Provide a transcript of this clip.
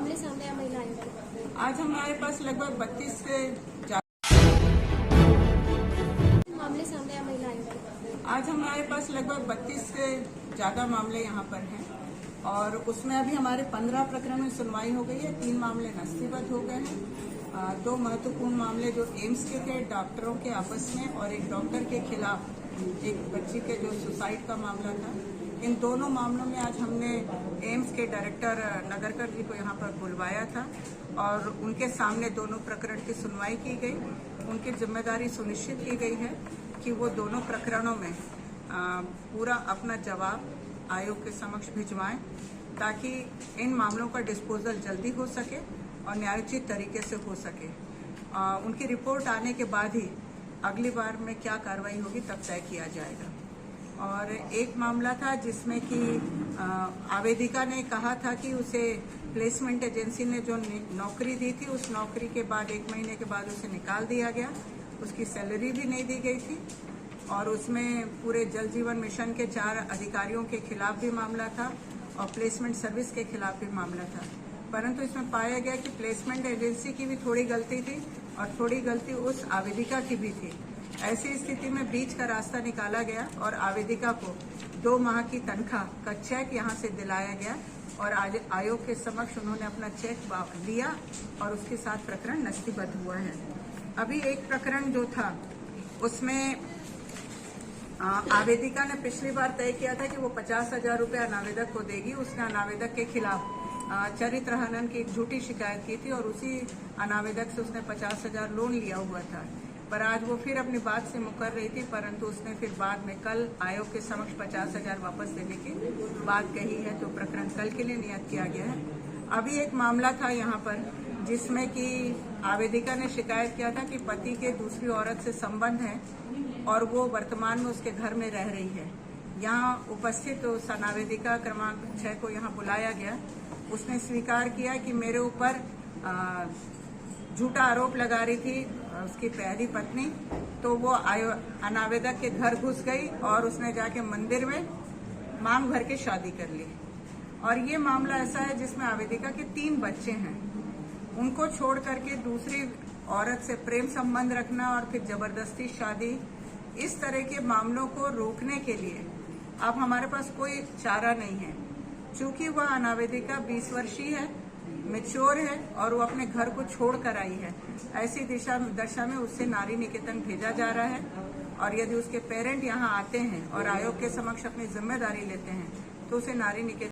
मामले सामने आए महिलाएं पर? आज हमारे पास लगभग 32 से मामले सामने आए महिलाएं पर? आज हमारे पास लगभग 32 से ज्यादा मामले यहाँ पर हैं और उसमें अभी हमारे 15 प्रकरण में सुनवाई हो गई है। 3 मामले नस्तीबद्ध हो गए हैं। 2 महत्वपूर्ण मामले जो एम्स के थे डॉक्टरों के आपस में और एक डॉक्टर के खिलाफ एक बच्ची के जो सुसाइड का मामला था। इन दोनों मामलों में आज हमने एम्स के डायरेक्टर नगरकर जी को यहाँ पर बुलवाया था और उनके सामने दोनों प्रकरण की सुनवाई की गई। उनकी जिम्मेदारी सुनिश्चित की गई है कि वो दोनों प्रकरणों में पूरा अपना जवाब आयोग के समक्ष भिजवाएं ताकि इन मामलों का डिस्पोजल जल्दी हो सके और न्यायोचित तरीके से हो सके। उनकी रिपोर्ट आने के बाद ही अगली बार में क्या कार्रवाई होगी तब तय किया जाएगा। और एक मामला था जिसमें कि आवेदिका ने कहा था कि उसे प्लेसमेंट एजेंसी ने जो नौकरी दी थी उस नौकरी के बाद 1 महीने के बाद उसे निकाल दिया गया। उसकी सैलरी भी नहीं दी गई थी और उसमें पूरे जल जीवन मिशन के 4 अधिकारियों के खिलाफ भी मामला था और प्लेसमेंट सर्विस के खिलाफ भी मामला था। परंतु इसमें पाया गया कि प्लेसमेंट एजेंसी की भी थोड़ी गलती थी और थोड़ी गलती उस आवेदिका की भी थी। ऐसी स्थिति में बीच का रास्ता निकाला गया और आवेदिका को 2 माह की तनख्वाह का चेक यहां से दिलाया गया और आज आयोग के समक्ष उन्होंने अपना चेक दिया और उसके साथ प्रकरण नस्तीबद्ध हुआ है। अभी एक प्रकरण जो था उसमें आवेदिका ने पिछली बार तय किया था कि वो 50,000 रुपये अनावेदक को देगी। उसने अनावेदक के खिलाफ चरित्र हनन की एक झूठी शिकायत की थी और उसी अनावेदक से उसने 50,000 लोन लिया हुआ था। पर आज वो फिर अपनी बात से मुकर रही थी, परंतु उसने फिर बाद में कल आयोग के समक्ष 50,000 वापस देने की बात कही है, तो प्रकरण कल के लिए नियत किया गया है। अभी एक मामला था यहाँ पर जिसमें कि आवेदिका ने शिकायत किया था कि पति के दूसरी औरत से संबंध है और वो वर्तमान में उसके घर में रह रही है। यहाँ उपस्थित उस अनावेदिका क्रमांक 6 को यहाँ बुलाया गया। उसने स्वीकार किया कि मेरे ऊपर झूठा आरोप लगा रही थी उसकी पहली पत्नी, तो वो अनावेदक के घर घुस गई और उसने जाके मंदिर में मांग भर के शादी कर ली। और ये मामला ऐसा है जिसमें आवेदिका के 3 बच्चे हैं। उनको छोड़ करके दूसरी औरत से प्रेम संबंध रखना और फिर जबरदस्ती शादी, इस तरह के मामलों को रोकने के लिए अब हमारे पास कोई चारा नहीं है। चूंकि वह अनावेदिका 20 वर्षीय है, मैच्योर है और वो अपने घर को छोड़ कर आई है, ऐसी दशा में उससे नारी निकेतन भेजा जा रहा है। और यदि उसके पेरेंट यहाँ आते हैं और आयोग के समक्ष अपनी जिम्मेदारी लेते हैं तो उसे नारी निकेतन